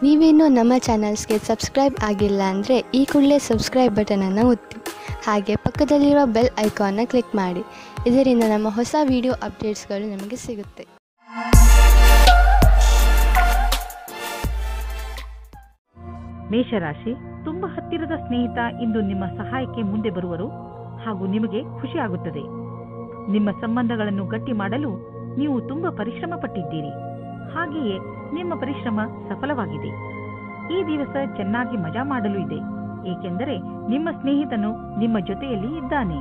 ನೀವೇನೂ ನಮ್ಮ ಚಾನಲ್ಸ್ಗೆ ಸಬ್ಸ್ಕ್ರೈಬ್ ಆಗಿಲ್ಲ ಅಂದರೆ ಈ ಕೂಡಲೇ ಸಬ್ಸ್ಕ್ರೈಬ್ ಬಟನನ್ನು ಒತ್ತಿ ಹಾಗೆ ಪಕ್ಕದಲ್ಲಿರುವ ಬೆಲ್ ಐಕಾನ್ನ ಕ್ಲಿಕ್ ಮಾಡಿ. ಇದರಿಂದ ನಮ್ಮ ಹೊಸ ವಿಡಿಯೋ ಅಪ್ಡೇಟ್ಸ್ಗಳು ನಿಮಗೆ ಸಿಗುತ್ತೆ. ಮೇಷರಾಶಿ, ತುಂಬ ಹತ್ತಿರದ ಸ್ನೇಹಿತ ಇಂದು ನಿಮ್ಮ ಸಹಾಯಕ್ಕೆ ಮುಂದೆ ಬರುವರು ಹಾಗೂ ನಿಮಗೆ ಖುಷಿಯಾಗುತ್ತದೆ. ನಿಮ್ಮ ಸಂಬಂಧಗಳನ್ನು ಗಟ್ಟಿ ಮಾಡಲು ನೀವು ತುಂಬ ಪರಿಶ್ರಮ ಪಟ್ಟಿದ್ದೀರಿ. ಹಾಗೆಯೇ ನಿಮ್ಮ ಪರಿಶ್ರಮ ಸಫಲವಾಗಿದೆ. ಈ ದಿವಸ ಚೆನ್ನಾಗಿ ಮಜಾ ಮಾಡಲು ಇದೆ, ಏಕೆಂದರೆ ನಿಮ್ಮ ಸ್ನೇಹಿತನು ನಿಮ್ಮ ಜೊತೆಯಲ್ಲಿ ಇದ್ದಾನೆ.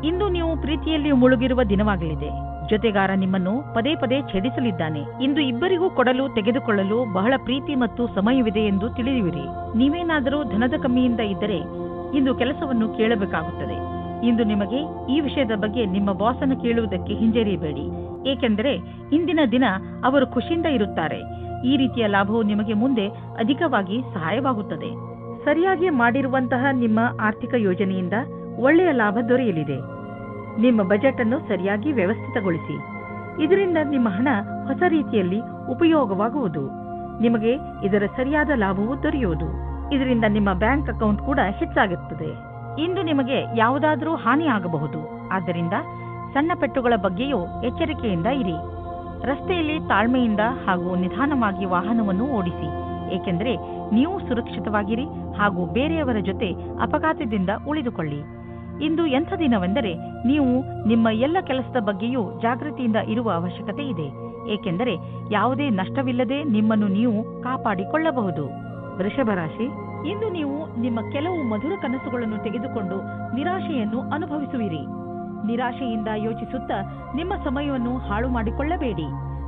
ಇಂದು ನೀವು ಪ್ರೀತಿಯಲ್ಲಿ ಮುಳುಗಿರುವ ದಿನವಾಗಲಿದೆ. ಜೊತೆಗಾರ ನಿಮ್ಮನ್ನು ಪದೇ ಪದೇ ಛೇಡಿಸಲಿದ್ದಾನೆ. ಇಂದು ಇಬ್ಬರಿಗೂ ಕೊಡಲು ತೆಗೆದುಕೊಳ್ಳಲು ಬಹಳ ಪ್ರೀತಿ ಮತ್ತು ಸಮಯವಿದೆ ಎಂದು ತಿಳಿಯುವಿರಿ. ನೀವೇನಾದರೂ ಧನದ ಕಮ್ಮಿಯಿಂದ ಇದ್ದರೆ ಇಂದು ಕೆಲಸವನ್ನು ಕೇಳಬೇಕಾಗುತ್ತದೆ. ಇಂದು ನಿಮಗೆ ಈ ವಿಷಯದ ಬಗ್ಗೆ ನಿಮ್ಮ ಬಾಸನ್ನು ಕೇಳುವುದಕ್ಕೆ ಹಿಂಜರಿಯಬೇಡಿ, ಏಕೆಂದರೆ ಇಂದಿನ ದಿನ ಅವರು ಖುಷಿಯಿಂದ ಇರುತ್ತಾರೆ. ಈ ರೀತಿಯ ಲಾಭವು ನಿಮಗೆ ಮುಂದೆ ಅಧಿಕವಾಗಿ ಸಹಾಯವಾಗುತ್ತದೆ. ಸರಿಯಾಗಿ ಮಾಡಿರುವಂತಹ ನಿಮ್ಮ ಆರ್ಥಿಕ ಯೋಜನೆಯಿಂದ ಒಳ್ಳೆಯ ಲಾಭ ದೊರೆಯಲಿದೆ. ನಿಮ್ಮ ಬಜೆಟ್ ಅನ್ನು ಸರಿಯಾಗಿ ವ್ಯವಸ್ಥಿತಗೊಳಿಸಿ. ಇದರಿಂದ ನಿಮ್ಮ ಹಣ ಹೊಸ ರೀತಿಯಲ್ಲಿ ಉಪಯೋಗವಾಗುವುದು. ನಿಮಗೆ ಇದರ ಸರಿಯಾದ ಲಾಭವು ದೊರೆಯುವುದು. ಇದರಿಂದ ನಿಮ್ಮ ಬ್ಯಾಂಕ್ ಅಕೌಂಟ್ ಕೂಡ ಹೆಚ್ಚಾಗುತ್ತದೆ. ಇಂದು ನಿಮಗೆ ಯಾವುದಾದರೂ ಹಾನಿ ಆಗಬಹುದು. ಆದ್ದರಿಂದ ಸಣ್ಣ ಪೆಟ್ಟುಗಳ ಬಗ್ಗೆಯೂ ಎಚ್ಚರಿಕೆಯಿಂದ ಇರಿ. ರಸ್ತೆಯಲ್ಲಿ ತಾಳ್ಮೆಯಿಂದ ಹಾಗೂ ನಿಧಾನವಾಗಿ ವಾಹನವನ್ನು ಓಡಿಸಿ, ಏಕೆಂದರೆ ನೀವು ಸುರಕ್ಷಿತವಾಗಿರಿ ಹಾಗೂ ಬೇರೆಯವರ ಜೊತೆ ಅಪಘಾತದಿಂದ ಉಳಿದುಕೊಳ್ಳಿ. ಇಂದು ಎಂಥ ದಿನವೆಂದರೆ ನೀವು ನಿಮ್ಮ ಎಲ್ಲ ಕೆಲಸದ ಬಗ್ಗೆಯೂ ಜಾಗೃತಿಯಿಂದ ಇರುವ ಅವಶ್ಯಕತೆ ಇದೆ, ಏಕೆಂದರೆ ಯಾವುದೇ ನಷ್ಟವಿಲ್ಲದೆ ನಿಮ್ಮನ್ನು ನೀವು ಕಾಪಾಡಿಕೊಳ್ಳಬಹುದು. ವೃಷಭ ರಾಶಿ, ಇಂದು ನೀವು ನಿಮ್ಮ ಕೆಲವು ಮಧುರ ಕನಸುಗಳನ್ನು ತೆಗೆದುಕೊಂಡು ನಿರಾಶೆಯನ್ನು ಅನುಭವಿಸುವಿರಿ. ನಿರಾಶೆಯಿಂದ ಯೋಚಿಸುತ್ತಾ ನಿಮ್ಮ ಸಮಯವನ್ನು ಹಾಳು ಮಾಡಿಕೊಳ್ಳಬೇಡಿ.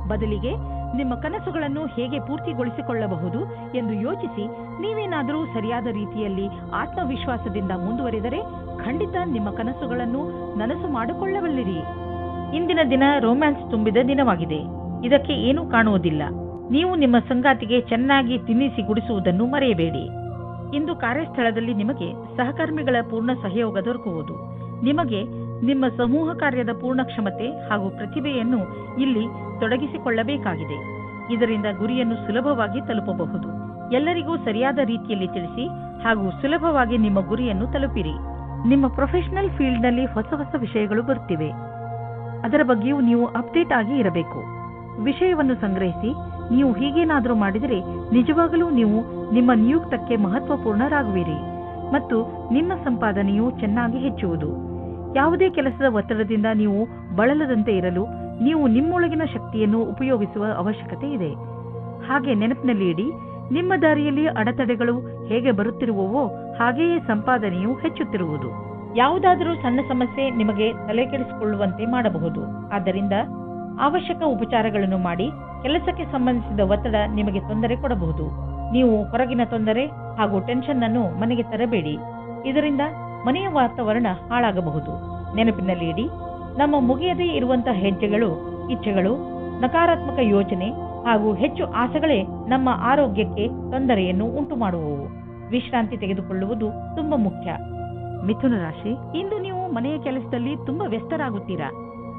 ಬದಲಿಗೆ ನಿಮ್ಮ ಕನಸುಗಳನ್ನು ಹೇಗೆ ಪೂರ್ತಿಗೊಳಿಸಿಕೊಳ್ಳಬಹುದು ಎಂದು ಯೋಚಿಸಿ. ನೀವೇನಾದರೂ ಸರಿಯಾದ ರೀತಿಯಲ್ಲಿ ಆತ್ಮವಿಶ್ವಾಸದಿಂದ ಮುಂದುವರೆದರೆ ಖಂಡಿತ ನಿಮ್ಮ ಕನಸುಗಳನ್ನು ನನಸು ಮಾಡಿಕೊಳ್ಳಬಲ್ಲಿರಿ. ಇಂದಿನ ದಿನ ರೊಮ್ಯಾನ್ಸ್ ತುಂಬಿದ ದಿನವಾಗಿದೆ. ಇದಕ್ಕೆ ಏನೂ ಕಾಣುವುದಿಲ್ಲ. ನೀವು ನಿಮ್ಮ ಸಂಗಾತಿಗೆ ಚೆನ್ನಾಗಿ ತಿನ್ನಿಸಿ ಗುಡಿಸುವುದನ್ನು ಮರೆಯಬೇಡಿ. ಇಂದು ಕಾರ್ಯಸ್ಥಳದಲ್ಲಿ ನಿಮಗೆ ಸಹಕರ್ಮಿಗಳ ಪೂರ್ಣ ಸಹಯೋಗ ದೊರಕುವುದು. ನಿಮಗೆ ನಿಮ್ಮ ಸಮೂಹ ಕಾರ್ಯದ ಪೂರ್ಣ ಕ್ಷಮತೆ ಹಾಗೂ ಪ್ರತಿಭೆಯನ್ನು ಇಲ್ಲಿ ತೊಡಗಿಸಿಕೊಳ್ಳಬೇಕಾಗಿದೆ. ಇದರಿಂದ ಗುರಿಯನ್ನು ಸುಲಭವಾಗಿ ತಲುಪಬಹುದು. ಎಲ್ಲರಿಗೂ ಸರಿಯಾದ ರೀತಿಯಲ್ಲಿ ತಿಳಿಸಿ ಹಾಗೂ ಸುಲಭವಾಗಿ ನಿಮ್ಮ ಗುರಿಯನ್ನು ತಲುಪಿರಿ. ನಿಮ್ಮ ಪ್ರೊಫೆಷನಲ್ ಫೀಲ್ಡ್ನಲ್ಲಿ ಹೊಸ ಹೊಸ ವಿಷಯಗಳು ಬರುತ್ತಿವೆ. ಅದರ ಬಗ್ಗೆಯೂ ನೀವು ಅಪ್ಡೇಟ್ ಆಗಿ ಇರಬೇಕು. ವಿಷಯವನ್ನು ಸಂಗ್ರಹಿಸಿ. ನೀವು ಹೀಗೇನಾದರೂ ಮಾಡಿದರೆ ನಿಜವಾಗಲೂ ನೀವು ನಿಮ್ಮ ನಿಯುಕ್ತಕ್ಕೆ ಮಹತ್ವಪೂರ್ಣರಾಗುವಿರಿ ಮತ್ತು ನಿಮ್ಮ ಸಂಪಾದನೆಯು ಚೆನ್ನಾಗಿ ಹೆಚ್ಚುವುದು. ಯಾವುದೇ ಕೆಲಸದ ಒತ್ತಡದಿಂದ ನೀವು ಬಳಲದಂತೆ ಇರಲು ನೀವು ನಿಮ್ಮೊಳಗಿನ ಶಕ್ತಿಯನ್ನು ಉಪಯೋಗಿಸುವ ಅವಶ್ಯಕತೆ ಇದೆ. ಹಾಗೆ ನೆನಪಿನಲ್ಲಿ ಇಡಿ, ನಿಮ್ಮ ದಾರಿಯಲ್ಲಿ ಅಡೆತಡೆಗಳು ಹೇಗೆ ಬರುತ್ತಿರುವವೋ ಹಾಗೆಯೇ ಸಂಪಾದನೆಯು ಹೆಚ್ಚುತ್ತಿರುವುದು. ಯಾವುದಾದರೂ ಸಣ್ಣ ಸಮಸ್ಯೆ ನಿಮಗೆ ತಲೆಕೆಡಿಸಿಕೊಳ್ಳುವಂತೆ ಮಾಡಬಹುದು. ಆದ್ದರಿಂದ ಅವಶ್ಯಕ ಉಪಚಾರಗಳನ್ನು ಮಾಡಿ. ಕೆಲಸಕ್ಕೆ ಸಂಬಂಧಿಸಿದ ಒತ್ತಡ ನಿಮಗೆ ತೊಂದರೆ ಕೊಡಬಹುದು. ನೀವು ಹೊರಗಿನ ತೊಂದರೆ ಹಾಗೂ ಟೆನ್ಷನ್ ಅನ್ನು ಮನೆಗೆ ತರಬೇಡಿ. ಇದರಿಂದ ಮನೆಯ ವಾತಾವರಣ ಹಾಳಾಗಬಹುದು. ನೆನಪಿನಲ್ಲಿ ಇಡಿ, ನಮ್ಮ ಮುಗಿಯದೇ ಇರುವಂತಹ ಹೆಜ್ಜೆಗಳು, ಇಚ್ಛೆಗಳು, ನಕಾರಾತ್ಮಕ ಯೋಚನೆ ಹಾಗೂ ಹೆಚ್ಚು ಆಸೆಗಳೇ ನಮ್ಮ ಆರೋಗ್ಯಕ್ಕೆ ತೊಂದರೆಯನ್ನು ಉಂಟು ಮಾಡುವವು. ವಿಶ್ರಾಂತಿ ತೆಗೆದುಕೊಳ್ಳುವುದು ತುಂಬಾ ಮುಖ್ಯ. ಮಿಥುನ ರಾಶಿ, ಇಂದು ನೀವು ಮನೆಯ ಕೆಲಸದಲ್ಲಿ ತುಂಬಾ ವ್ಯಸ್ತರಾಗುತ್ತೀರಾ.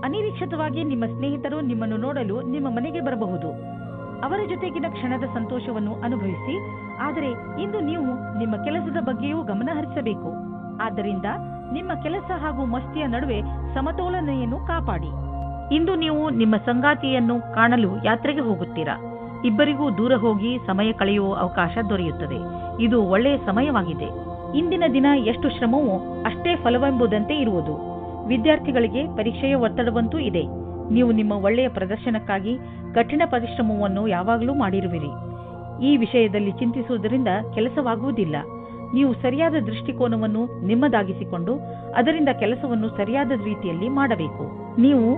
ಅನಿರೀಕ್ಷಿತವಾಗಿ ನಿಮ್ಮ ಸ್ನೇಹಿತರು ನಿಮ್ಮನ್ನು ನೋಡಲು ನಿಮ್ಮ ಮನೆಗೆ ಬರಬಹುದು. ಅವರ ಜೊತೆಗಿನ ಕ್ಷಣದ ಸಂತೋಷವನ್ನು ಅನುಭವಿಸಿ. ಆದರೆ ಇಂದು ನೀವು ನಿಮ್ಮ ಕೆಲಸದ ಬಗ್ಗೆಯೂ ಗಮನ ಹರಿಸಬೇಕು. ಆದ್ದರಿಂದ ನಿಮ್ಮ ಕೆಲಸ ಹಾಗೂ ಮಸ್ತಿಯ ನಡುವೆ ಸಮತೋಲನೆಯನ್ನು ಕಾಪಾಡಿ. ಇಂದು ನೀವು ನಿಮ್ಮ ಸಂಗಾತಿಯನ್ನು ಕಾಣಲು ಯಾತ್ರೆಗೆ ಹೋಗುತ್ತೀರಾ. ಇಬ್ಬರಿಗೂ ದೂರ ಹೋಗಿ ಸಮಯ ಕಳೆಯುವ ಅವಕಾಶ ದೊರೆಯುತ್ತದೆ. ಇದು ಒಳ್ಳೆಯ ಸಮಯವಾಗಿದೆ. ಇಂದಿನ ದಿನ ಎಷ್ಟು ಶ್ರಮವೋ ಅಷ್ಟೇ ಫಲವೆಂಬುದಂತೆ ಇರುವುದು. ವಿದ್ಯಾರ್ಥಿಗಳಿಗೆ ಪರೀಕ್ಷೆಯ ಒತ್ತಡವಂತೂ ಇದೆ. ನೀವು ನಿಮ್ಮ ಒಳ್ಳೆಯ ಪ್ರದರ್ಶನಕ್ಕಾಗಿ ಕಠಿಣ ಪರಿಶ್ರಮವನ್ನು ಯಾವಾಗಲೂ ಮಾಡಿರುವಿರಿ. ಈ ವಿಷಯದಲ್ಲಿ ಚಿಂತಿಸುವುದರಿಂದ ಕೆಲಸವಾಗುವುದಿಲ್ಲ. ನೀವು ಸರಿಯಾದ ದೃಷ್ಟಿಕೋನವನ್ನು ನಿಮ್ಮದಾಗಿಸಿಕೊಂಡು ಅದರಿಂದ ಕೆಲಸವನ್ನು ಸರಿಯಾದ ರೀತಿಯಲ್ಲಿ ಮಾಡಬೇಕು. ನೀವು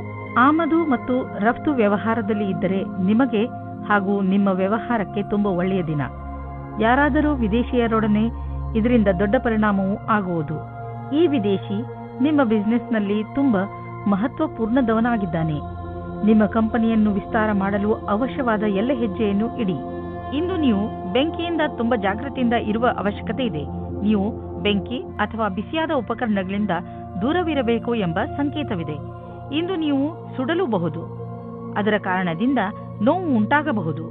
ಆಮದು ಮತ್ತು ರಫ್ತು ವ್ಯವಹಾರದಲ್ಲಿ ಇದ್ದರೆ ನಿಮಗೆ ಹಾಗೂ ನಿಮ್ಮ ವ್ಯವಹಾರಕ್ಕೆ ತುಂಬಾ ಒಳ್ಳೆಯ ದಿನ. ಯಾರಾದರೂ ವಿದೇಶಿಯರೊಡನೆ ಇದರಿಂದ ದೊಡ್ಡ ಪರಿಣಾಮವೂ ಆಗುವುದು. ಈ ವಿದೇಶಿ ನಿಮ್ಮ ಬಿಸಿನೆಸ್ನಲ್ಲಿ ತುಂಬಾ ಮಹತ್ವಪೂರ್ಣದವನಾಗಿದ್ದಾನೆ. ನಿಮ್ಮ ಕಂಪನಿಯನ್ನು ವಿಸ್ತಾರ ಮಾಡಲು ಅವಶ್ಯವಾದ ಎಲ್ಲ ಹೆಜ್ಜೆಯನ್ನು ಇಡಿ. ಇಂದು ನೀವು ಬೆಂಕಿಯಿಂದ ತುಂಬಾ ಜಾಗೃತಿಯಿಂದ ಇರುವ ಅವಶ್ಯಕತೆ ಇದೆ. ನೀವು ಬೆಂಕಿ ಅಥವಾ ಬಿಸಿಯಾದ ಉಪಕರಣಗಳಿಂದ ದೂರವಿರಬೇಕು ಎಂಬ ಸಂಕೇತವಿದೆ. ಇಂದು ನೀವು ಸುಡಲೂಬಹುದು. ಅದರ ಕಾರಣದಿಂದ ನೋವು ಉಂಟಾಗಬಹುದು.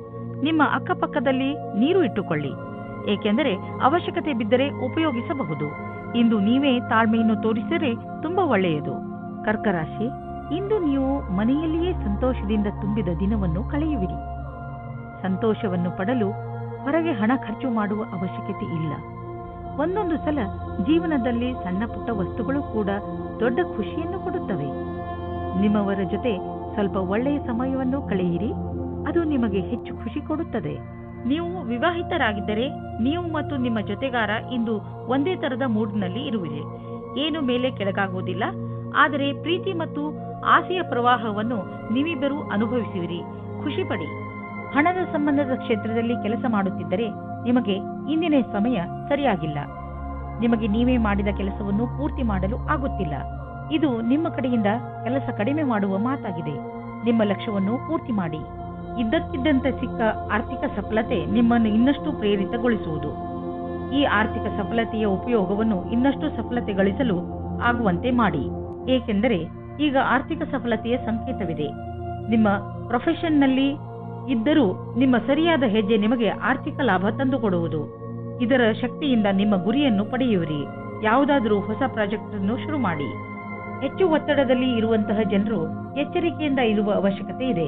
ನಿಮ್ಮ ಅಕ್ಕಪಕ್ಕದಲ್ಲಿ ನೀರು ಇಟ್ಟುಕೊಳ್ಳಿ, ಏಕೆಂದರೆ ಅವಶ್ಯಕತೆ ಬಿದ್ದರೆ ಉಪಯೋಗಿಸಬಹುದು. ಇಂದು ನೀವೇ ತಾಳ್ಮೆಯನ್ನು ತೋರಿಸಿದರೆ ತುಂಬಾ ಒಳ್ಳೆಯದು. ಕರ್ಕ ರಾಶಿ, ಇಂದು ನೀವು ಮನೆಯಲ್ಲಿಯೇ ಸಂತೋಷದಿಂದ ತುಂಬಿದ ದಿನವನ್ನು ಕಳೆಯುವಿರಿ. ಸಂತೋಷವನ್ನು ಪಡಲು ಹೊರಗೆ ಹಣ ಖರ್ಚು ಮಾಡುವ ಅವಶ್ಯಕತೆ ಇಲ್ಲ. ಒಂದೊಂದು ಸಲ ಜೀವನದಲ್ಲಿ ಸಣ್ಣ ಪುಟ್ಟ ವಸ್ತುಗಳು ಕೂಡ ದೊಡ್ಡ ಖುಷಿಯನ್ನು ಕೊಡುತ್ತವೆ. ನಿಮ್ಮವರ ಜೊತೆ ಸ್ವಲ್ಪ ಒಳ್ಳೆಯ ಸಮಯವನ್ನು ಕಳೆಯಿರಿ, ಅದು ನಿಮಗೆ ಹೆಚ್ಚು ಖುಷಿ ಕೊಡುತ್ತದೆ. ನೀವು ವಿವಾಹಿತರಾಗಿದ್ದರೆ ನೀವು ಮತ್ತು ನಿಮ್ಮ ಜೊತೆಗಾರ ಇಂದು ಒಂದೇ ತರದ ಮೂಡ್ನಲ್ಲಿ ಇರುವಿರಿ. ಏನು ಮೇಲೆ ಕೆಳಗಾಗುವುದಿಲ್ಲ, ಆದರೆ ಪ್ರೀತಿ ಮತ್ತು ಆಸೆಯ ಪ್ರವಾಹವನ್ನು ನೀವಿಬ್ಬರೂ ಅನುಭವಿಸುವಿರಿ. ಖುಷಿ ಪಡಿ. ಹಣದ ಸಂಬಂಧದ ಕ್ಷೇತ್ರದಲ್ಲಿ ಕೆಲಸ ಮಾಡುತ್ತಿದ್ದರೆ ನಿಮಗೆ ಇಂದಿನ ಸಮಯ ಸರಿಯಾಗಿಲ್ಲ. ನಿಮಗೆ ನೀವೇ ಮಾಡಿದ ಕೆಲಸವನ್ನು ಪೂರ್ತಿ ಮಾಡಲು ಆಗುತ್ತಿಲ್ಲ. ಇದು ನಿಮ್ಮ ಕಡೆಯಿಂದ ಕೆಲಸ ಕಡಿಮೆ ಮಾಡುವ ಮಾತಾಗಿದೆ. ನಿಮ್ಮ ಲಕ್ಷ್ಯವನ್ನು ಪೂರ್ತಿ ಮಾಡಿ. ಇದ್ದಕ್ಕಿದ್ದಂತೆ ಸಿಕ್ಕ ಆರ್ಥಿಕ ಸಫಲತೆ ನಿಮ್ಮನ್ನು ಇನ್ನಷ್ಟು ಪ್ರೇರಿತಗೊಳಿಸುವುದು. ಈ ಆರ್ಥಿಕ ಸಫಲತೆಯ ಉಪಯೋಗವನ್ನು ಇನ್ನಷ್ಟು ಸಫಲತೆ ಗಳಿಸಲು ಆಗುವಂತೆ ಮಾಡಿ, ಏಕೆಂದರೆ ಈಗ ಆರ್ಥಿಕ ಸಫಲತೆಯ ಸಂಕೇತವಿದೆ. ನಿಮ್ಮ ಪ್ರೊಫೆಷನ್ನಲ್ಲಿ ಇದ್ದರೂ ನಿಮ್ಮ ಸರಿಯಾದ ಹೆಜ್ಜೆ ನಿಮಗೆ ಆರ್ಥಿಕ ಲಾಭ ತಂದುಕೊಡುವುದು. ಇದರ ಶಕ್ತಿಯಿಂದ ನಿಮ್ಮ ಗುರಿಯನ್ನು ಪಡೆಯುವಿರಿ. ಯಾವುದಾದರೂ ಹೊಸ ಪ್ರಾಜೆಕ್ಟ್ ಅನ್ನು ಶುರು ಮಾಡಿ. ಹೆಚ್ಚು ಒತ್ತಡದಲ್ಲಿ ಇರುವಂತಹ ಜನರು ಎಚ್ಚರಿಕೆಯಿಂದ ಇರುವ ಅವಶ್ಯಕತೆ ಇದೆ.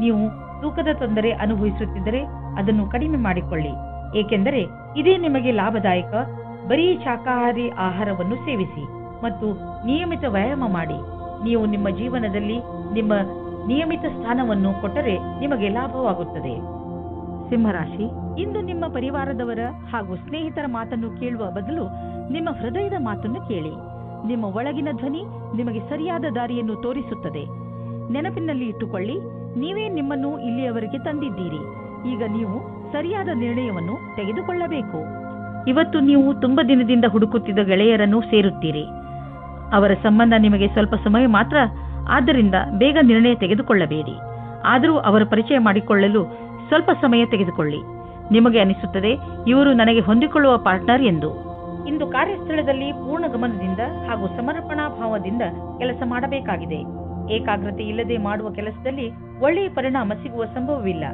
ನೀವು ತೂಕದ ತೊಂದರೆ ಅನುಭವಿಸುತ್ತಿದ್ದರೆ ಅದನ್ನು ಕಡಿಮೆ ಮಾಡಿಕೊಳ್ಳಿ, ಏಕೆಂದರೆ ಇದೇ ನಿಮಗೆ ಲಾಭದಾಯಕ. ಬರೀ ಶಾಕಾಹಾರಿ ಆಹಾರವನ್ನು ಸೇವಿಸಿ ಮತ್ತು ನಿಯಮಿತ ವ್ಯಾಯಾಮ ಮಾಡಿ. ನೀವು ನಿಮ್ಮ ಜೀವನದಲ್ಲಿ ನಿಮ್ಮ ನಿಯಮಿತ ಸ್ಥಾನವನ್ನು ಕೊಟ್ಟರೆ ನಿಮಗೆ ಲಾಭವಾಗುತ್ತದೆ. ಸಿಂಹರಾಶಿ, ಇಂದು ನಿಮ್ಮ ಪರಿವಾರದವರ ಹಾಗೂ ಸ್ನೇಹಿತರ ಮಾತನ್ನು ಕೇಳುವ ಬದಲು ನಿಮ್ಮ ಹೃದಯದ ಮಾತನ್ನು ಕೇಳಿ. ನಿಮ್ಮ ಒಳಗಿನ ಧ್ವನಿ ನಿಮಗೆ ಸರಿಯಾದ ದಾರಿಯನ್ನು ತೋರಿಸುತ್ತದೆ. ನೆನಪಿನಲ್ಲಿ ಇಟ್ಟುಕೊಳ್ಳಿ, ನೀವೇ ನಿಮ್ಮನ್ನು ಇಲ್ಲಿಯವರೆಗೆ ತಂದಿದ್ದೀರಿ. ಈಗ ನೀವು ಸರಿಯಾದ ನಿರ್ಣಯವನ್ನು ತೆಗೆದುಕೊಳ್ಳಬೇಕು. ಇವತ್ತು ನೀವು ತುಂಬಾ ದಿನದಿಂದ ಹುಡುಕುತ್ತಿದ್ದ ಗೆಳೆಯರನ್ನು ಸೇರುತ್ತೀರಿ. ಅವರ ಸಂಬಂಧ ನಿಮಗೆ ಸ್ವಲ್ಪ ಸಮಯ ಮಾತ್ರ, ಆದ್ದರಿಂದ ಬೇಗ ನಿರ್ಣಯ ತೆಗೆದುಕೊಳ್ಳಬೇಡಿ. ಆದರೂ ಅವರ ಪರಿಚಯ ಮಾಡಿಕೊಳ್ಳಲು ಸ್ವಲ್ಪ ಸಮಯ ತೆಗೆದುಕೊಳ್ಳಿ. ನಿಮಗೆ ಅನಿಸುತ್ತದೆ ಇವರು ನನಗೆ ಹೊಂದಿಕೊಳ್ಳುವ ಪಾರ್ಟ್ನರ್ ಎಂದು. ಇಂದು ಕಾರ್ಯಸ್ಥಳದಲ್ಲಿ ಪೂರ್ಣ ಗಮನದಿಂದ ಹಾಗೂ ಸಮರ್ಪಣಾ ಭಾವದಿಂದ ಕೆಲಸ ಮಾಡಬೇಕಾಗಿದೆ. ಏಕಾಗ್ರತೆ ಇಲ್ಲದೆ ಮಾಡುವ ಕೆಲಸದಲ್ಲಿ ಒಳ್ಳೆಯ ಪರಿಣಾಮ ಸಿಗುವ ಸಂಭವವಿಲ್ಲ.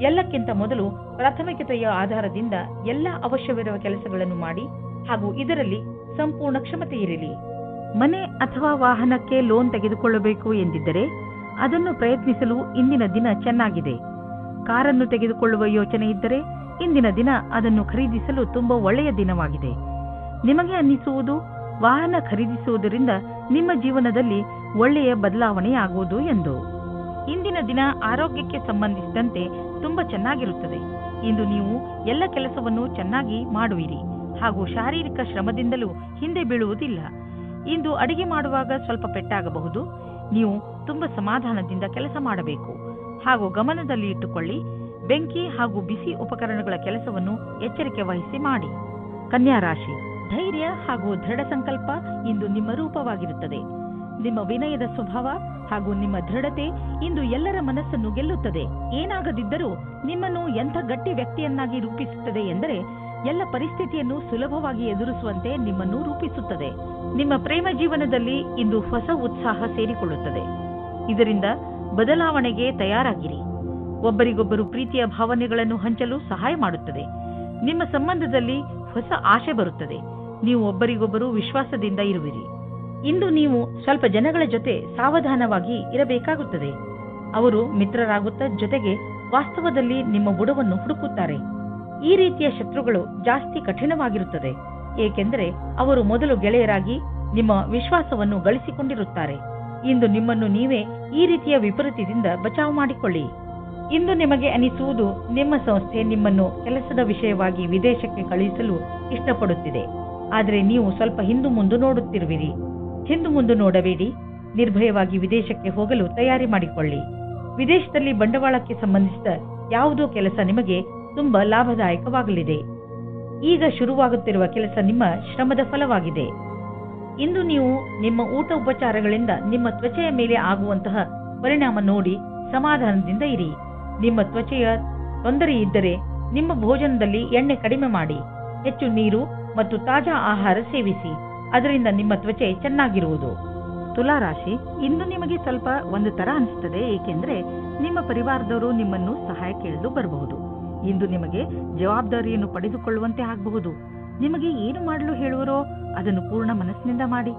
ಎಲ್ಲಕ್ಕಿಂತ ಮೊದಲು ಪ್ರಾಥಮಿಕತೆಯ ಆಧಾರದಿಂದ ಎಲ್ಲ ಅವಶ್ಯವಿರುವ ಕೆಲಸಗಳನ್ನು ಮಾಡಿ ಹಾಗೂ ಇದರಲ್ಲಿ ಸಂಪೂರ್ಣ ಕ್ಷಮತೆ ಇರಲಿ. ಮನೆ ಅಥವಾ ವಾಹನಕ್ಕೆ ಲೋನ್ ತೆಗೆದುಕೊಳ್ಳಬೇಕು ಎಂದಿದ್ದರೆ ಅದನ್ನು ಪ್ರಯತ್ನಿಸಲು ಇಂದಿನ ದಿನ ಚೆನ್ನಾಗಿದೆ. ಕಾರನ್ನು ತೆಗೆದುಕೊಳ್ಳುವ ಯೋಚನೆ ಇದ್ದರೆ ಇಂದಿನ ದಿನ ಅದನ್ನು ಖರೀದಿಸಲು ತುಂಬಾ ಒಳ್ಳೆಯ ದಿನವಾಗಿದೆ. ನಿಮಗೆ ಅನ್ನಿಸುವುದು ವಾಹನ ಖರೀದಿಸುವುದರಿಂದ ನಿಮ್ಮ ಜೀವನದಲ್ಲಿ ಒಳ್ಳೆಯ ಬದಲಾವಣೆಯಾಗುವುದು ಎಂದು. ಇಂದಿನ ದಿನ ಆರೋಗ್ಯಕ್ಕೆ ಸಂಬಂಧಿಸಿದಂತೆ ತುಂಬಾ ಚೆನ್ನಾಗಿರುತ್ತದೆ. ಇಂದು ನೀವು ಎಲ್ಲ ಕೆಲಸವನ್ನು ಚೆನ್ನಾಗಿ ಮಾಡುವಿರಿ ಹಾಗೂ ಶಾರೀರಿಕ ಶ್ರಮದಿಂದಲೂ ಹಿಂದೆ ಬೀಳುವುದಿಲ್ಲ. ಇಂದು ಅಡಿಗೆ ಮಾಡುವಾಗ ಸ್ವಲ್ಪ ಪೆಟ್ಟಾಗಬಹುದು. ನೀವು ತುಂಬಾ ಸಮಾಧಾನದಿಂದ ಕೆಲಸ ಮಾಡಬೇಕು ಹಾಗೂ ಗಮನದಲ್ಲಿ ಇಟ್ಟುಕೊಳ್ಳಿ. ಬೆಂಕಿ ಹಾಗೂ ಬಿಸಿ ಉಪಕರಣಗಳ ಕೆಲಸವನ್ನು ಎಚ್ಚರಿಕೆ ವಹಿಸಿ ಮಾಡಿ. ಕನ್ಯಾ ರಾಶಿ, ಧೈರ್ಯ ಹಾಗೂ ದೃಢ ಸಂಕಲ್ಪ ಇಂದು ನಿಮ್ಮ ರೂಪವಾಗಿರುತ್ತದೆ. ನಿಮ್ಮ ವಿನಯದ ಸ್ವಭಾವ ಹಾಗೂ ನಿಮ್ಮ ದೃಢತೆ ಇಂದು ಎಲ್ಲರ ಮನಸ್ಸನ್ನು ಗೆಲ್ಲುತ್ತದೆ. ಏನಾಗದಿದ್ದರೂ ನಿಮ್ಮನ್ನು ಎಂಥ ಗಟ್ಟಿ ವ್ಯಕ್ತಿಯನ್ನಾಗಿ ರೂಪಿಸುತ್ತದೆ ಎಂದರೆ ಎಲ್ಲ ಪರಿಸ್ಥಿತಿಯನ್ನು ಸುಲಭವಾಗಿ ಎದುರಿಸುವಂತೆ ನಿಮ್ಮನ್ನು ರೂಪಿಸುತ್ತದೆ. ನಿಮ್ಮ ಪ್ರೇಮ ಜೀವನದಲ್ಲಿ ಇಂದು ಹೊಸ ಉತ್ಸಾಹ ಸೇರಿಕೊಳ್ಳುತ್ತದೆ. ಇದರಿಂದ ಬದಲಾವಣೆಗೆ ತಯಾರಾಗಿರಿ. ಒಬ್ಬರಿಗೊಬ್ಬರು ಪ್ರೀತಿಯ ಭಾವನೆಗಳನ್ನು ಹಂಚಲು ಸಹಾಯ ಮಾಡುತ್ತದೆ. ನಿಮ್ಮ ಸಂಬಂಧದಲ್ಲಿ ಹೊಸ ಆಶೆ ಬರುತ್ತದೆ. ನೀವು ಒಬ್ಬರಿಗೊಬ್ಬರು ವಿಶ್ವಾಸದಿಂದ ಇರುವಿರಿ. ಇಂದು ನೀವು ಸ್ವಲ್ಪ ಜನಗಳ ಜೊತೆ ಸಾವಧಾನವಾಗಿ ಇರಬೇಕಾಗುತ್ತದೆ. ಅವರು ಮಿತ್ರರಾಗುತ್ತಾ ಜೊತೆಗೆ ವಾಸ್ತವದಲ್ಲಿ ನಿಮ್ಮ ಬುಡವನ್ನು ಹುಡುಕುತ್ತಾರೆ. ಈ ರೀತಿಯ ಶತ್ರುಗಳು ಜಾಸ್ತಿ ಕಠಿಣವಾಗಿರುತ್ತದೆ, ಏಕೆಂದರೆ ಅವರು ಮೊದಲು ಗೆಳೆಯರಾಗಿ ನಿಮ್ಮ ವಿಶ್ವಾಸವನ್ನು ಗಳಿಸಿಕೊಂಡಿರುತ್ತಾರೆ. ಇಂದು ನಿಮ್ಮನ್ನು ನೀವೇ ಈ ರೀತಿಯ ವಿಪರೀತದಿಂದ ಬಚಾವು ಮಾಡಿಕೊಳ್ಳಿ. ಇಂದು ನಿಮಗೆ ಅನಿಸುವುದು ನಿಮ್ಮ ಸಂಸ್ಥೆ ನಿಮ್ಮನ್ನು ಕೆಲಸದ ವಿಷಯವಾಗಿ ವಿದೇಶಕ್ಕೆ ಕಳುಹಿಸಲು ಇಷ್ಟಪಡುತ್ತಿದೆ. ಆದರೆ ನೀವು ಸ್ವಲ್ಪ ಹಿಂದು ಮುಂದೆ ನೋಡುತ್ತಿರುವಿರಿ. ಹಿಂದು ಮುಂದೆ ನೋಡಬೇಡಿ. ನಿರ್ಭಯವಾಗಿ ವಿದೇಶಕ್ಕೆ ಹೋಗಲು ತಯಾರಿ ಮಾಡಿಕೊಳ್ಳಿ. ವಿದೇಶದಲ್ಲಿ ಬಂಡವಾಳಕ್ಕೆ ಸಂಬಂಧಿಸಿದ ಯಾವುದೋ ಕೆಲಸ ನಿಮಗೆ ತುಂಬಾ ಲಾಭದಾಯಕವಾಗಲಿದೆ. ಈಗ ಶುರುವಾಗುತ್ತಿರುವ ಕೆಲಸ ನಿಮ್ಮ ಶ್ರಮದ ಫಲವಾಗಿದೆ. ಇಂದು ನೀವು ನಿಮ್ಮ ಊಟ ಉಪಚಾರಗಳಿಂದ ನಿಮ್ಮ ತ್ವಚೆಯ ಮೇಲೆ ಆಗುವಂತಹ ಪರಿಣಾಮ ನೋಡಿ ಸಮಾಧಾನದಿಂದ ಇರಿ. ನಿಮ್ಮ ತ್ವಚೆಯ ತೊಂದರೆ ಇದ್ದರೆ ನಿಮ್ಮ ಭೋಜನದಲ್ಲಿ ಎಣ್ಣೆ ಕಡಿಮೆ ಮಾಡಿ. ಹೆಚ್ಚು ನೀರು ಮತ್ತು ತಾಜಾ ಆಹಾರ ಸೇವಿಸಿ. ಅದರಿಂದ ನಿಮ್ಮ ತ್ವಚೆ ಚೆನ್ನಾಗಿರುವುದು. ತುಲಾರಾಶಿ, ಇಂದು ನಿಮಗೆ ಸ್ವಲ್ಪ ಒಂದು ತರ ಅನಿಸುತ್ತದೆ, ಏಕೆಂದರೆ ನಿಮ್ಮ ಪರಿವಾರದವರು ನಿಮ್ಮನ್ನು ಸಹಾಯ ಕೇಳಲು ಬರಬಹುದು. ಇಂದು ನಿಮಗೆ ಜವಾಬ್ದಾರಿಯನ್ನು ಪಡೆದುಕೊಳ್ಳುವಂತೆ ಆಗಬಹುದು. ನಿಮಗೆ ಏನು ಮಾಡಲು ಹೇಳುವರೋ ಅದನ್ನು ಪೂರ್ಣ ಮನಸ್ಸಿನಿಂದ ಮಾಡಿ,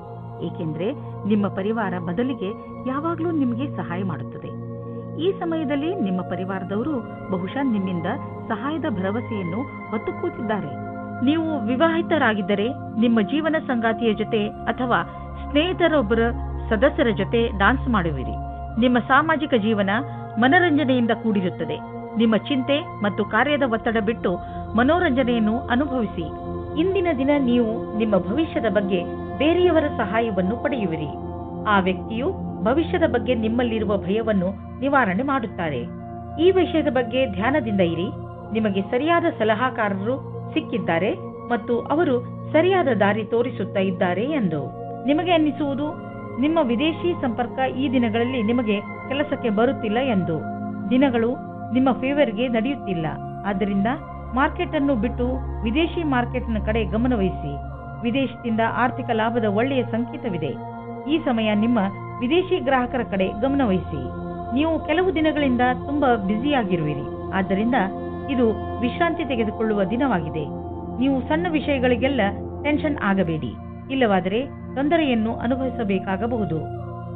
ಏಕೆಂದರೆ ನಿಮ್ಮ ಪರಿವಾರ ಬದಲಿಗೆ ಯಾವಾಗಲೂ ನಿಮಗೆ ಸಹಾಯ ಮಾಡುತ್ತದೆ. ಈ ಸಮಯದಲ್ಲಿ ನಿಮ್ಮ ಪರಿವಾರದವರು ಬಹುಶಃ ನಿಮ್ಮಿಂದ ಸಹಾಯದ ಭರವಸೆಯನ್ನು ಹೊತ್ತು ಕೂತಿದ್ದಾರೆ. ನೀವು ವಿವಾಹಿತರಾಗಿದ್ದರೆ ನಿಮ್ಮ ಜೀವನ ಸಂಗಾತಿಯ ಜೊತೆ ಅಥವಾ ಸ್ನೇಹಿತರೊಬ್ಬರ ಸದಸ್ಯರ ಜೊತೆ ಡಾನ್ಸ್ ಮಾಡುವಿರಿ. ನಿಮ್ಮ ಸಾಮಾಜಿಕ ಜೀವನ ಮನರಂಜನೆಯಿಂದ ಕೂಡಿರುತ್ತದೆ. ನಿಮ್ಮ ಚಿಂತೆ ಮತ್ತು ಕಾರ್ಯದ ಒತ್ತಡ ಬಿಟ್ಟು ಮನೋರಂಜನೆಯನ್ನು ಅನುಭವಿಸಿ. ಇಂದಿನ ದಿನ ನೀವು ನಿಮ್ಮ ಭವಿಷ್ಯದ ಬಗ್ಗೆ ಬೇರೆಯವರ ಸಹಾಯವನ್ನು ಪಡೆಯುವಿರಿ. ಆ ವ್ಯಕ್ತಿಯು ಭವಿಷ್ಯದ ಬಗ್ಗೆ ನಿಮ್ಮಲ್ಲಿರುವ ಭಯವನ್ನು ನಿವಾರಣೆ ಮಾಡುತ್ತಾರೆ. ಈ ವಿಷಯದ ಬಗ್ಗೆ ಧ್ಯಾನದಿಂದ ಇರಿ. ನಿಮಗೆ ಸರಿಯಾದ ಸಲಹಾಕಾರರು ಸಿಕ್ಕಿದ್ದಾರೆ ಮತ್ತು ಅವರು ಸರಿಯಾದ ದಾರಿ ತೋರಿಸುತ್ತಾ ಇದ್ದಾರೆ ಎಂದು ನಿಮಗೆ ಅನ್ನಿಸುವುದು. ನಿಮ್ಮ ವಿದೇಶಿ ಸಂಪರ್ಕ ಈ ದಿನಗಳಲ್ಲಿ ನಿಮಗೆ ಕೆಲಸಕ್ಕೆ ಬರುತ್ತಿಲ್ಲ ಎಂದು. ದಿನಗಳು ನಿಮ್ಮ ಫೇವರ್ಗೆ ನಡೆಯುತ್ತಿಲ್ಲ. ಆದ್ದರಿಂದ ಮಾರ್ಕೆಟ್ ಅನ್ನು ಬಿಟ್ಟು ವಿದೇಶಿ ಮಾರ್ಕೆಟ್ನ ಕಡೆ ಗಮನವಹಿಸಿ. ವಿದೇಶದಿಂದ ಆರ್ಥಿಕ ಲಾಭದ ಒಳ್ಳೆಯ ಸಂಕೇತವಿದೆ. ಈ ಸಮಯ ನಿಮ್ಮ ವಿದೇಶಿ ಗ್ರಾಹಕರ ಕಡೆ ಗಮನವಹಿಸಿ. ನೀವು ಕೆಲವು ದಿನಗಳಿಂದ ತುಂಬಾ ಬ್ಯುಸಿಯಾಗಿರುವಿರಿ. ಆದ್ದರಿಂದ ಇದು ವಿಶ್ರಾಂತಿ ತೆಗೆದುಕೊಳ್ಳುವ ದಿನವಾಗಿದೆ. ನೀವು ಸಣ್ಣ ವಿಷಯಗಳಿಗೆಲ್ಲ ಟೆನ್ಷನ್ ಆಗಬೇಡಿ, ಇಲ್ಲವಾದರೆ ತೊಂದರೆಯನ್ನು ಅನುಭವಿಸಬೇಕಾಗಬಹುದು.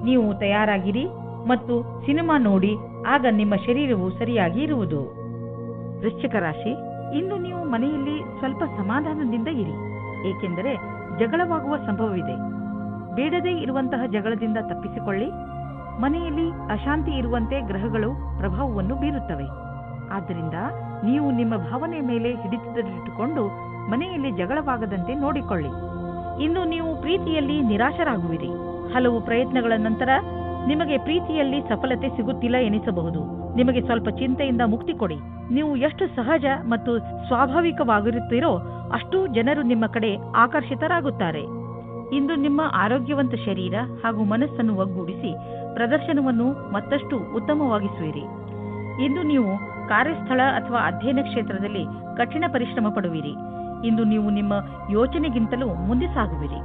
ನೀವು ತಯಾರಾಗಿರಿ ಮತ್ತು ಸಿನಿಮಾ ನೋಡಿ, ಆಗ ನಿಮ್ಮ ಶರೀರವು ಸರಿಯಾಗಿ ಇರುವುದು. ವೃಶ್ಚಿಕ ರಾಶಿ, ಇಂದು ನೀವು ಮನೆಯಲ್ಲಿ ಸ್ವಲ್ಪ ಸಮಾಧಾನದಿಂದ ಇರಿ, ಏಕೆಂದರೆ ಜಗಳವಾಗುವ ಸಂಭವವಿದೆ. ಬೇಡದೇ ಇರುವಂತಹ ಜಗಳದಿಂದ ತಪ್ಪಿಸಿಕೊಳ್ಳಿ. ಮನೆಯಲ್ಲಿ ಅಶಾಂತಿ ಇರುವಂತೆ ಗ್ರಹಗಳು ಪ್ರಭಾವವನ್ನು ಬೀರುತ್ತವೆ. ಆದ್ದರಿಂದ ನೀವು ನಿಮ್ಮ ಭಾವನೆಯ ಮೇಲೆ ಹಿಡಿತದಲ್ಲಿಟ್ಟುಕೊಂಡು ಮನೆಯಲ್ಲಿ ಜಗಳವಾಗದಂತೆ ನೋಡಿಕೊಳ್ಳಿ. ಇಂದು ನೀವು ಪ್ರೀತಿಯಲ್ಲಿ ನಿರಾಶರಾಗುವಿರಿ. ಹಲವು ಪ್ರಯತ್ನಗಳ ನಂತರ ನಿಮಗೆ ಪ್ರೀತಿಯಲ್ಲಿ ಸಫಲತೆ ಸಿಗುತ್ತಿಲ್ಲ ಎನಿಸಬಹುದು. ನಿಮಗೆ ಸ್ವಲ್ಪ ಚಿಂತೆಯಿಂದ ಮುಕ್ತಿ ಕೊಡಿ. ನೀವು ಎಷ್ಟು ಸಹಜ ಮತ್ತು ಸ್ವಾಭಾವಿಕವಾಗಿರುತ್ತೀರೋ ಅಷ್ಟು ಜನರು ನಿಮ್ಮ ಕಡೆ ಆಕರ್ಷಿತರಾಗುತ್ತಾರೆ. ಇಂದು ನಿಮ್ಮ ಆರೋಗ್ಯವಂತ ಶರೀರ ಹಾಗೂ ಮನಸ್ಸನ್ನು ಒಗ್ಗೂಡಿಸಿ ಪ್ರದರ್ಶನವನ್ನು ಮತ್ತಷ್ಟು ಉತ್ತಮವಾಗಿಸುವಿರಿ. ಇಂದು ನೀವು ಕಾರ್ಯಸ್ಥಳ ಅಥವಾ ಅಧ್ಯಯನ ಕ್ಷೇತ್ರದಲ್ಲಿ ಕಠಿಣ ಪರಿಶ್ರಮ ಪಡುವಿರಿ. ಇಂದು ನೀವು ನಿಮ್ಮ ಯೋಚನೆಗಿಂತಲೂ ಮುಂದೆ ಸಾಗುವಿರಿ.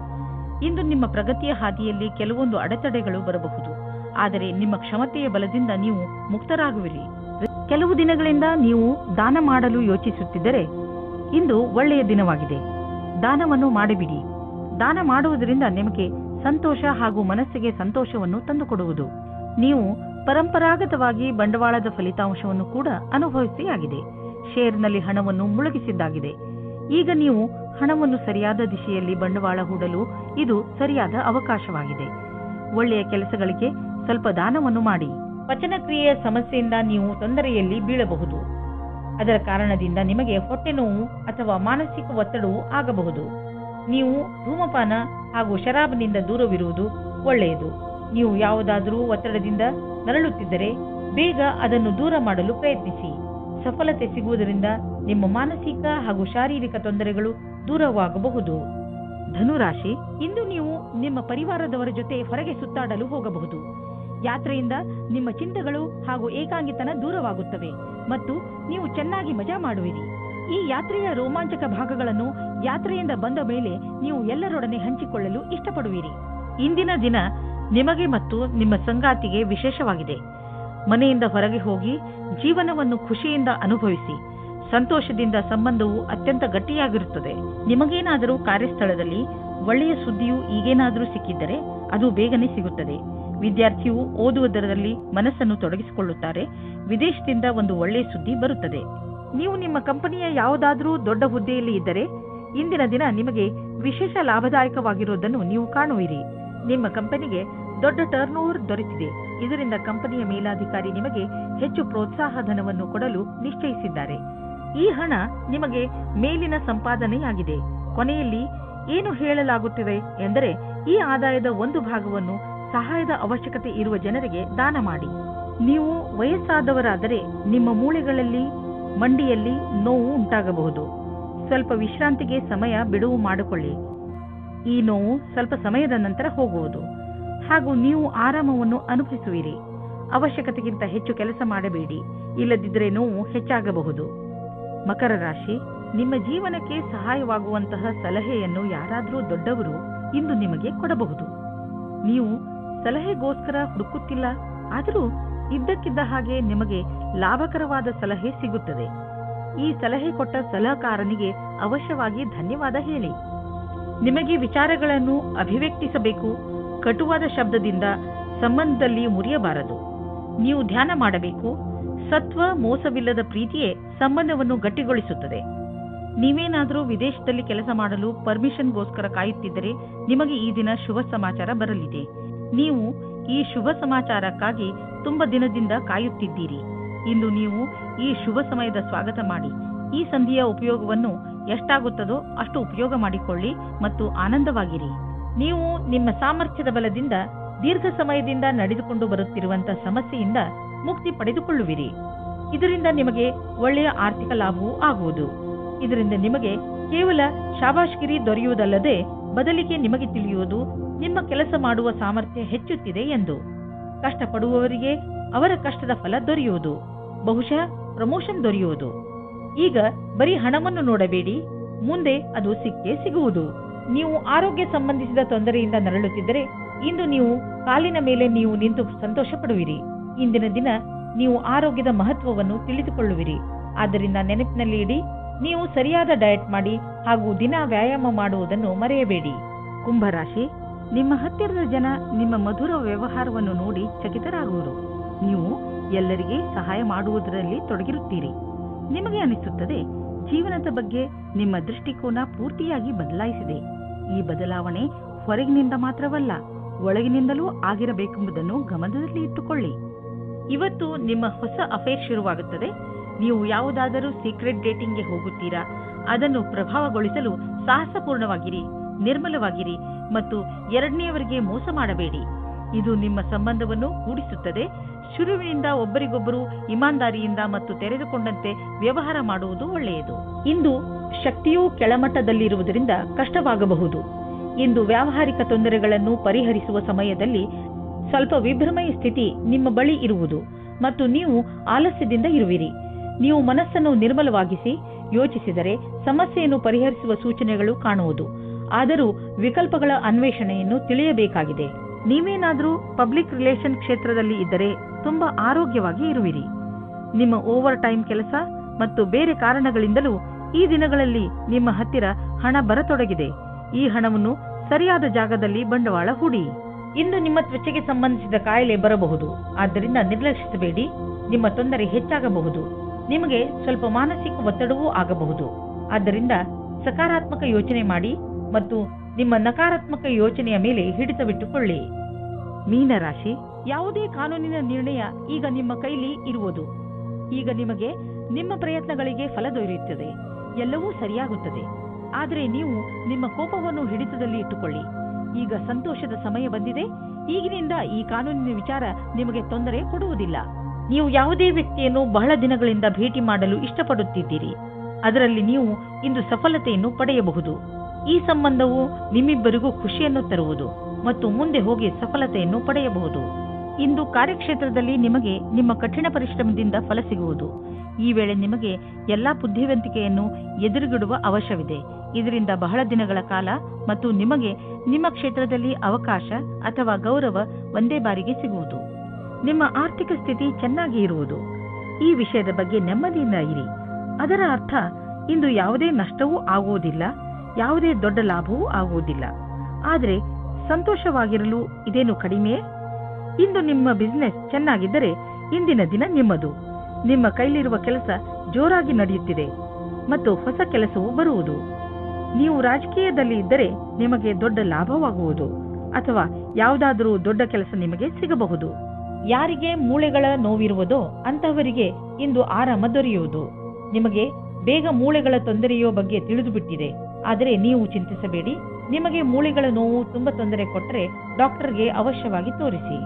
ಇಂದು ನಿಮ್ಮ ಪ್ರಗತಿಯ ಹಾದಿಯಲ್ಲಿ ಕೆಲವೊಂದು ಅಡೆತಡೆಗಳು ಬರಬಹುದು, ಆದರೆ ನಿಮ್ಮ ಕ್ಷಮತೆಯ ಬಲದಿಂದ ನೀವು ಮುಕ್ತರಾಗುವಿರಿ. ಕೆಲವು ದಿನಗಳಿಂದ ನೀವು ದಾನ ಮಾಡಲು ಯೋಚಿಸುತ್ತಿದ್ದರೆ ಇಂದು ಒಳ್ಳೆಯ ದಿನವಾಗಿದೆ. ದಾನವನ್ನು ಮಾಡಿಬಿಡಿ. ದಾನ ಮಾಡುವುದರಿಂದ ನಿಮಗೆ ಸಂತೋಷ ಹಾಗೂ ಮನಸ್ಸಿಗೆ ಸಂತೋಷವನ್ನು ತಂದುಕೊಡುವುದು. ನೀವು ಪರಂಪರಾಗತವಾಗಿ ಬಂಡವಾಳದ ಫಲಿತಾಂಶವನ್ನು ಕೂಡ ಅನುಭವಿಸಿಯಾಗಿದೆ. ಶೇರ್ನಲ್ಲಿ ಹಣವನ್ನು ಮುಳುಗಿಸಿದ್ದಾಗಿದೆ. ಈಗ ನೀವು ಹಣವನ್ನು ಸರಿಯಾದ ದಿಶೆಯಲ್ಲಿ ಬಂಡವಾಳ ಹೂಡಲು ಇದು ಸರಿಯಾದ ಅವಕಾಶವಾಗಿದೆ. ಒಳ್ಳೆಯ ಕೆಲಸಗಳಿಗೆ ಸ್ವಲ್ಪ ದಾನವನ್ನು ಮಾಡಿ. ಪಚನಕ್ರಿಯೆಯ ಸಮಸ್ಯೆಯಿಂದ ನೀವು ತೊಂದರೆಯಲ್ಲಿ ಬೀಳಬಹುದು. ಅದರ ಕಾರಣದಿಂದ ನಿಮಗೆ ಹೊಟ್ಟೆ ನೋವು ಅಥವಾ ಮಾನಸಿಕ ಒತ್ತಡವೂ ಆಗಬಹುದು. ನೀವು ಧೂಮಪಾನ ಹಾಗೂ ಶರಾಬನಿಂದ ದೂರವಿರುವುದು ಒಳ್ಳೆಯದು. ನೀವು ಯಾವುದಾದರೂ ಒತ್ತಡದಿಂದ ನರಳುತ್ತಿದ್ದರೆ ಬೇಗ ಅದನ್ನು ದೂರ ಮಾಡಲು ಪ್ರಯತ್ನಿಸಿ. ಸಫಲತೆ ಸಿಗುವುದರಿಂದ ನಿಮ್ಮ ಮಾನಸಿಕ ಹಾಗೂ ಶಾರೀರಿಕ ತೊಂದರೆಗಳು ದೂರವಾಗಬಹುದು. ಧನುರಾಶಿ, ಇಂದು ನೀವು ನಿಮ್ಮ ಪರಿವಾರದವರ ಜೊತೆ ಹೊರಗೆ ಸುತ್ತಾಡಲು ಹೋಗಬಹುದು. ಯಾತ್ರೆಯಿಂದ ನಿಮ್ಮ ಚಿಂತೆಗಳು ಹಾಗೂ ಏಕಾಂಗಿತನ ದೂರವಾಗುತ್ತವೆ ಮತ್ತು ನೀವು ಚೆನ್ನಾಗಿ ಮಜಾ ಮಾಡುವಿರಿ. ಈ ಯಾತ್ರೆಯ ರೋಮಾಂಚಕ ಭಾಗಗಳನ್ನು ಯಾತ್ರೆಯಿಂದ ಬಂದ ಮೇಲೆ ನೀವು ಎಲ್ಲರೊಡನೆ ಹಂಚಿಕೊಳ್ಳಲು ಇಷ್ಟಪಡುವಿರಿ. ಇಂದಿನ ದಿನ ನಿಮಗೆ ಮತ್ತು ನಿಮ್ಮ ಸಂಗಾತಿಗೆ ವಿಶೇಷವಾಗಿದೆ. ಮನೆಯಿಂದ ಹೊರಗೆ ಹೋಗಿ ಜೀವನವನ್ನು ಖುಷಿಯಿಂದ ಅನುಭವಿಸಿ. ಸಂತೋಷದಿಂದ ಸಂಬಂಧವು ಅತ್ಯಂತ ಗಟ್ಟಿಯಾಗಿರುತ್ತದೆ. ನಿಮಗೇನಾದರೂ ಕಾರ್ಯಸ್ಥಳದಲ್ಲಿ ಒಳ್ಳೆಯ ಸುದ್ದಿಯು ಈಗೇನಾದರೂ ಸಿಕ್ಕಿದ್ದರೆ ಅದು ಬೇಗನೆ ಸಿಗುತ್ತದೆ. ವಿದ್ಯಾರ್ಥಿಯು ಓದುವುದರಲ್ಲಿ ಮನಸ್ಸನ್ನು ತೊಡಗಿಸಿಕೊಳ್ಳುತ್ತಾರೆ. ವಿದೇಶದಿಂದ ಒಂದು ಒಳ್ಳೆಯ ಸುದ್ದಿ ಬರುತ್ತದೆ. ನೀವು ನಿಮ್ಮ ಕಂಪನಿಯ ಯಾವುದಾದರೂ ದೊಡ್ಡ ಹುದ್ದೆಯಲ್ಲಿ ಇದ್ದರೆ ಇಂದಿನ ದಿನ ನಿಮಗೆ ವಿಶೇಷ ಲಾಭದಾಯಕವಾಗಿರುವುದನ್ನು ನೀವು ಕಾಣುವಿರಿ. ನಿಮ್ಮ ಕಂಪನಿಗೆ ದೊಡ್ಡ ಟರ್ನ್ ಓವರ್ ದೊರೆತಿದೆ. ಇದರಿಂದ ಕಂಪನಿಯ ಮೇಲಾಧಿಕಾರಿ ನಿಮಗೆ ಹೆಚ್ಚು ಪ್ರೋತ್ಸಾಹ ಧನವನ್ನು ಕೊಡಲು ನಿಶ್ಚಯಿಸಿದ್ದಾರೆ. ಈ ಹಣ ನಿಮಗೆ ಮೇಲಿನ ಸಂಪಾದನೆಯಾಗಿದೆ. ಕೊನೆಯಲ್ಲಿ ಏನು ಹೇಳಲಾಗುತ್ತಿದೆ ಎಂದರೆ ಈ ಆದಾಯದ ಒಂದು ಭಾಗವನ್ನು ಸಹಾಯದ ಅವಶ್ಯಕತೆ ಇರುವ ಜನರಿಗೆ ದಾನ ಮಾಡಿ. ನೀವು ವಯಸ್ಸಾದವರಾದರೆ ನಿಮ್ಮ ಮೂಳೆಗಳಲ್ಲಿ ಮಂಡಿಯಲ್ಲಿ ನೋವು ಉಂಟಾಗಬಹುದು. ಸ್ವಲ್ಪ ವಿಶ್ರಾಂತಿಗೆ ಸಮಯ ಬಿಡುವು ಮಾಡಿಕೊಳ್ಳಿ. ಈ ನೋವು ಸ್ವಲ್ಪ ಸಮಯದ ನಂತರ ಹೋಗುವುದು ಹಾಗೂ ನೀವು ಆರಾಮವನ್ನು ಅನುಭವಿಸುವಿರಿ. ಅವಶ್ಯಕತೆಗಿಂತ ಹೆಚ್ಚು ಕೆಲಸ ಮಾಡಬೇಡಿ, ಇಲ್ಲದಿದ್ದರೆ ನೋವು ಹೆಚ್ಚಾಗಬಹುದು. ಮಕರ ರಾಶಿ, ನಿಮ್ಮ ಜೀವನಕ್ಕೆ ಸಹಾಯವಾಗುವಂತಹ ಸಲಹೆಯನ್ನು ಯಾರಾದರೂ ದೊಡ್ಡವರು ಇಂದು ನಿಮಗೆ ಕೊಡಬಹುದು. ನೀವು ಸಲಹೆಗೋಸ್ಕರ ಹುಡುಕುತ್ತಿಲ್ಲ, ಆದರೂ ಇದ್ದಕ್ಕಿದ್ದ ಹಾಗೆ ನಿಮಗೆ ಲಾಭಕರವಾದ ಸಲಹೆ ಸಿಗುತ್ತದೆ. ಈ ಸಲಹೆ ಕೊಟ್ಟ ಸಲಹೆಗಾರನಿಗೆ ಅವಶ್ಯವಾಗಿ ಧನ್ಯವಾದ ಹೇಳಿ. ನಿಮಗೆ ವಿಚಾರಗಳನ್ನು ಅಭಿವ್ಯಕ್ತಿಸಬೇಕು. ಕಟುವಾದ ಶಬ್ದದಿಂದ ಸಂಬಂಧದಲ್ಲಿ ಮುರಿಯಬಾರದು. ನೀವು ಧ್ಯಾನ ಮಾಡಬೇಕು. ಸತ್ವ ಮೋಸವಿಲ್ಲದ ಪ್ರೀತಿಯೇ ಸಂಬಂಧವನ್ನು ಗಟ್ಟಿಗೊಳಿಸುತ್ತದೆ. ನೀವೇನಾದರೂ ವಿದೇಶದಲ್ಲಿ ಕೆಲಸ ಮಾಡಲು ಪರ್ಮಿಷನ್ಗೋಸ್ಕರ ಕಾಯುತ್ತಿದ್ದರೆ ನಿಮಗೆ ಈ ದಿನ ಶುಭ ಸಮಾಚಾರ ಬರಲಿದೆ. ನೀವು ಈ ಶುಭ ಸಮಾಚಾರಕ್ಕಾಗಿ ತುಂಬ ದಿನದಿಂದ ಕಾಯುತ್ತಿದ್ದೀರಿ. ಇಂದು ನೀವು ಈ ಶುಭ ಸಮಯದ ಸ್ವಾಗತ ಮಾಡಿ. ಈ ಸಂಧಿಯ ಉಪಯೋಗವನ್ನು ಎಷ್ಟಾಗುತ್ತದೋ ಅಷ್ಟು ಉಪಯೋಗ ಮಾಡಿಕೊಳ್ಳಿ ಮತ್ತು ಆನಂದವಾಗಿರಿ. ನೀವು ನಿಮ್ಮ ಸಾಮರ್ಥ್ಯದ ಬಲದಿಂದ ದೀರ್ಘ ಸಮಯದಿಂದ ನಡೆದುಕೊಂಡು ಬರುತ್ತಿರುವಂತಹ ಸಮಸ್ಯೆಯಿಂದ ಮುಕ್ತಿ ಪಡೆದುಕೊಳ್ಳುವಿರಿ. ಇದರಿಂದ ನಿಮಗೆ ಒಳ್ಳೆಯ ಆರ್ಥಿಕ ಲಾಭವೂ ಆಗುವುದು. ಇದರಿಂದ ನಿಮಗೆ ಕೇವಲ ಶಾಬಾಷ್ಗಿರಿ ದೊರೆಯುವುದಲ್ಲದೆ ಬದಲಿಗೆ ನಿಮಗೆ ತಿಳಿಯುವುದು ನಿಮ್ಮ ಕೆಲಸ ಮಾಡುವ ಸಾಮರ್ಥ್ಯ ಹೆಚ್ಚುತ್ತಿದೆ ಎಂದು. ಕಷ್ಟಪಡುವವರಿಗೆ ಅವರ ಕಷ್ಟದ ಫಲ ದೊರೆಯುವುದು. ಬಹುಶಃ ಪ್ರಮೋಷನ್ ದೊರೆಯುವುದು. ಈಗ ಬರೀ ಹಣವನ್ನು ನೋಡಬೇಡಿ, ಮುಂದೆ ಅದು ಸಿಕ್ಕೇ ಸಿಗುವುದು. ನೀವು ಆರೋಗ್ಯ ಸಂಬಂಧಿಸಿದ ತೊಂದರೆಯಿಂದ ನರಳುತ್ತಿದ್ದರೆ ಇಂದು ನೀವು ಕಾಲಿನ ಮೇಲೆ ನೀವು ನಿಂತು ಸಂತೋಷ ಪಡುವಿರಿ. ಇಂದಿನ ದಿನ ನೀವು ಆರೋಗ್ಯದ ಮಹತ್ವವನ್ನು ತಿಳಿದುಕೊಳ್ಳುವಿರಿ. ಆದ್ದರಿಂದ ನೆನಪಿನಲ್ಲಿ ಇಡಿ, ನೀವು ಸರಿಯಾದ ಡಯಟ್ ಮಾಡಿ ಹಾಗೂ ದಿನ ವ್ಯಾಯಾಮ ಮಾಡುವುದನ್ನು ಮರೆಯಬೇಡಿ. ಕುಂಭರಾಶಿ, ನಿಮ್ಮ ಹತ್ತಿರದ ಜನ ನಿಮ್ಮ ಮಧುರ ವ್ಯವಹಾರವನ್ನು ನೋಡಿ ಚಕಿತರಾಗುವರು. ನೀವು ಎಲ್ಲರಿಗೆ ಸಹಾಯ ಮಾಡುವುದರಲ್ಲಿ ತೊಡಗಿರುತ್ತೀರಿ. ನಿಮಗೆ ಅನಿಸುತ್ತದೆ ಜೀವನದ ಬಗ್ಗೆ ನಿಮ್ಮ ದೃಷ್ಟಿಕೋನ ಪೂರ್ತಿಯಾಗಿ ಬದಲಾಯಿಸಿದೆ. ಈ ಬದಲಾವಣೆ ಹೊರಗಿನಿಂದ ಮಾತ್ರವಲ್ಲ, ಒಳಗಿನಿಂದಲೂ ಆಗಿರಬೇಕೆಂಬುದನ್ನು ಗಮನದಲ್ಲಿ ಇಟ್ಟುಕೊಳ್ಳಿ. ಇವತ್ತು ನಿಮ್ಮ ಹೊಸ ಅಫೇರ್ ಶುರುವಾಗುತ್ತದೆ. ನೀವು ಯಾವುದಾದರೂ ಸೀಕ್ರೆಟ್ ಡೇಟಿಂಗ್ಗೆ ಹೋಗುತ್ತೀರಾ? ಅದನ್ನು ಪ್ರಭಾವಗೊಳಿಸಲು ಸಾಹಸಪೂರ್ಣವಾಗಿರಿ, ನಿರ್ಮಲವಾಗಿರಿ ಮತ್ತು ಎರಡನೆಯವರಿಗೆ ಮೋಸ ಮಾಡಬೇಡಿ. ಇದು ನಿಮ್ಮ ಸಂಬಂಧವನ್ನು ಕೂಡಿಸುತ್ತದೆ. ಶುರುವಿನಿಂದ ಒಬ್ಬರಿಗೊಬ್ಬರು ಇಮಾನ್ದಾರಿಯಿಂದ ಮತ್ತು ತೆರೆದುಕೊಂಡಂತೆ ವ್ಯವಹಾರ ಮಾಡುವುದು ಒಳ್ಳೆಯದು. ಇಂದು ಶಕ್ತಿಯೂ ಕೆಳಮಟ್ಟದಲ್ಲಿರುವುದರಿಂದ ಕಷ್ಟವಾಗಬಹುದು. ಇಂದು ವ್ಯಾವಹಾರಿಕ ತೊಂದರೆಗಳನ್ನು ಪರಿಹರಿಸುವ ಸಮಯದಲ್ಲಿ ಸ್ವಲ್ಪ ವಿಭ್ರಮೆಯ ಸ್ಥಿತಿ ನಿಮ್ಮ ಬಳಿ ಇರುವುದು ಮತ್ತು ನೀವು ಆಲಸ್ಯದಿಂದ ಇರುವಿರಿ. ನೀವು ಮನಸ್ಸನ್ನು ನಿರ್ಮಲವಾಗಿಸಿ ಯೋಚಿಸಿದರೆ ಸಮಸ್ಯೆಯನ್ನು ಪರಿಹರಿಸುವ ಸೂಚನೆಗಳು ಕಾಣುವುದು. ಆದರೂ ವಿಕಲ್ಪಗಳ ಅನ್ವೇಷಣೆಯನ್ನು ತಿಳಿಯಬೇಕಾಗಿದೆ. ನೀವೇನಾದರೂ ಪಬ್ಲಿಕ್ ರಿಲೇಷನ್ ಕ್ಷೇತ್ರದಲ್ಲಿ ಇದ್ದರೆ ತುಂಬಾ ಆರೋಗ್ಯವಾಗಿ ಇರುವಿರಿ. ನಿಮ್ಮ ಓವರ್ ಟೈಮ್ ಕೆಲಸ ಮತ್ತು ಬೇರೆ ಕಾರಣಗಳಿಂದಲೂ ಈ ದಿನಗಳಲ್ಲಿ ನಿಮ್ಮ ಹತ್ತಿರ ಹಣ ಬರತೊಡಗಿದೆ. ಈ ಹಣವನ್ನು ಸರಿಯಾದ ಜಾಗದಲ್ಲಿ ಬಂಡವಾಳ ಹೂಡಿ. ಇಂದು ನಿಮ್ಮ ತ್ವಚೆಗೆ ಸಂಬಂಧಿಸಿದ ಕಾಯಿಲೆ ಬರಬಹುದು. ಆದ್ದರಿಂದ ನಿರ್ಲಕ್ಷಿಸಬೇಡಿ. ನಿಮ್ಮ ತೊಂದರೆ ಹೆಚ್ಚಾಗಬಹುದು. ನಿಮಗೆ ಸ್ವಲ್ಪ ಮಾನಸಿಕ ಒತ್ತಡವೂ ಆಗಬಹುದು. ಆದ್ದರಿಂದ ಸಕಾರಾತ್ಮಕ ಯೋಚನೆ ಮಾಡಿ ಮತ್ತು ನಿಮ್ಮ ನಕಾರಾತ್ಮಕ ಯೋಚನೆಯ ಮೇಲೆ ಹಿಡಿತವಿಟ್ಟುಕೊಳ್ಳಿ. ಮೀನರಾಶಿ, ಯಾವುದೇ ಕಾನೂನಿನ ನಿರ್ಣಯ ಈಗ ನಿಮ್ಮ ಕೈಲಿ ಇರುವುದು. ಈಗ ನಿಮಗೆ ನಿಮ್ಮ ಪ್ರಯತ್ನಗಳಿಗೆ ಫಲ ದೊರೆಯುತ್ತದೆ. ಎಲ್ಲವೂ ಸರಿಯಾಗುತ್ತದೆ. ಆದರೆ ನೀವು ನಿಮ್ಮ ಕೋಪವನ್ನು ಹಿಡಿತದಲ್ಲಿ ಇಟ್ಟುಕೊಳ್ಳಿ. ಈಗ ಸಂತೋಷದ ಸಮಯ ಬಂದಿದೆ. ಈಗಿನಿಂದ ಈ ಕಾನೂನಿನ ವಿಚಾರ ನಿಮಗೆ ತೊಂದರೆ ಕೊಡುವುದಿಲ್ಲ. ನೀವು ಯಾವುದೇ ವ್ಯಕ್ತಿಯನ್ನು ಬಹಳ ದಿನಗಳಿಂದ ಭೇಟಿ ಮಾಡಲು ಇಷ್ಟಪಡುತ್ತಿದ್ದೀರಿ. ಅದರಲ್ಲಿ ನೀವು ಇಂದು ಸಫಲತೆಯನ್ನು ಪಡೆಯಬಹುದು. ಈ ಸಂಬಂಧವು ನಿಮ್ಮಿಬ್ಬರಿಗೂ ಖುಷಿಯನ್ನು ತರುವುದು ಮತ್ತು ಮುಂದೆ ಹೋಗಿ ಸಫಲತೆಯನ್ನು ಪಡೆಯಬಹುದು. ಇಂದು ಕಾರ್ಯಕ್ಷೇತ್ರದಲ್ಲಿ ನಿಮಗೆ ನಿಮ್ಮ ಕಠಿಣ ಪರಿಶ್ರಮದಿಂದ ಫಲ ಸಿಗುವುದು. ಈ ವೇಳೆ ನಿಮಗೆ ಎಲ್ಲಾ ಬುದ್ಧಿವಂತಿಕೆಯನ್ನು ಎದುರುಗಿಡುವ ಅವಶ್ಯವಿದೆ. ಇದರಿಂದ ಬಹಳ ದಿನಗಳ ಕಾಲ ಮತ್ತು ನಿಮಗೆ ನಿಮ್ಮ ಕ್ಷೇತ್ರದಲ್ಲಿ ಅವಕಾಶ ಅಥವಾ ಗೌರವ ಒಂದೇ ಬಾರಿಗೆ ಸಿಗುವುದು. ನಿಮ್ಮ ಆರ್ಥಿಕ ಸ್ಥಿತಿ ಚೆನ್ನಾಗಿ ಇರುವುದು. ಈ ವಿಷಯದ ಬಗ್ಗೆ ನೆಮ್ಮದಿಯಿಂದ ಇರಿ. ಅದರ ಅರ್ಥ ಇಂದು ಯಾವುದೇ ನಷ್ಟವೂ ಆಗುವುದಿಲ್ಲ, ಯಾವುದೇ ದೊಡ್ಡ ಲಾಭವೂ ಆಗುವುದಿಲ್ಲ. ಆದರೆ ಸಂತೋಷವಾಗಿರಲು ಇದೇನು ಕಡಿಮೆ? ಇಂದು ನಿಮ್ಮ ಬಿಸಿನೆಸ್ ಚೆನ್ನಾಗಿದ್ದರೆ ಇಂದಿನ ದಿನ ನಿಮ್ಮದು. ನಿಮ್ಮ ಕೈಲಿರುವ ಕೆಲಸ ಜೋರಾಗಿ ನಡೆಯುತ್ತಿದೆ ಮತ್ತು ಹೊಸ ಕೆಲಸವೂ ಬರುವುದು. ನೀವು ರಾಜಕೀಯದಲ್ಲಿ ಇದ್ದರೆ ನಿಮಗೆ ದೊಡ್ಡ ಲಾಭವಾಗುವುದು ಅಥವಾ ಯಾವುದಾದರೂ ದೊಡ್ಡ ಕೆಲಸ ನಿಮಗೆ ಸಿಗಬಹುದು. ಯಾರಿಗೆ ಮೂಳೆಗಳ ನೋವಿರುವುದೋ ಅಂತಹವರಿಗೆ ಇಂದು ಆರಾಮ ದೊರೆಯುವುದು. ನಿಮಗೆ ಬೇಗ ಮೂಳೆಗಳ ತೊಂದರೆಯೋ ಬಗ್ಗೆ ತಿಳಿದು ಬಿಟ್ಟಿದೆ. ಆದರೆ ನೀವು ಚಿಂತಿಸಬೇಡಿ. ನಿಮಗೆ ಮೂಳೆಗಳ ನೋವು ತುಂಬಾ ತೊಂದರೆ ಕೊಟ್ಟರೆ ಡಾಕ್ಟರ್ಗೆ ಅವಶ್ಯವಾಗಿ ತೋರಿಸಿ.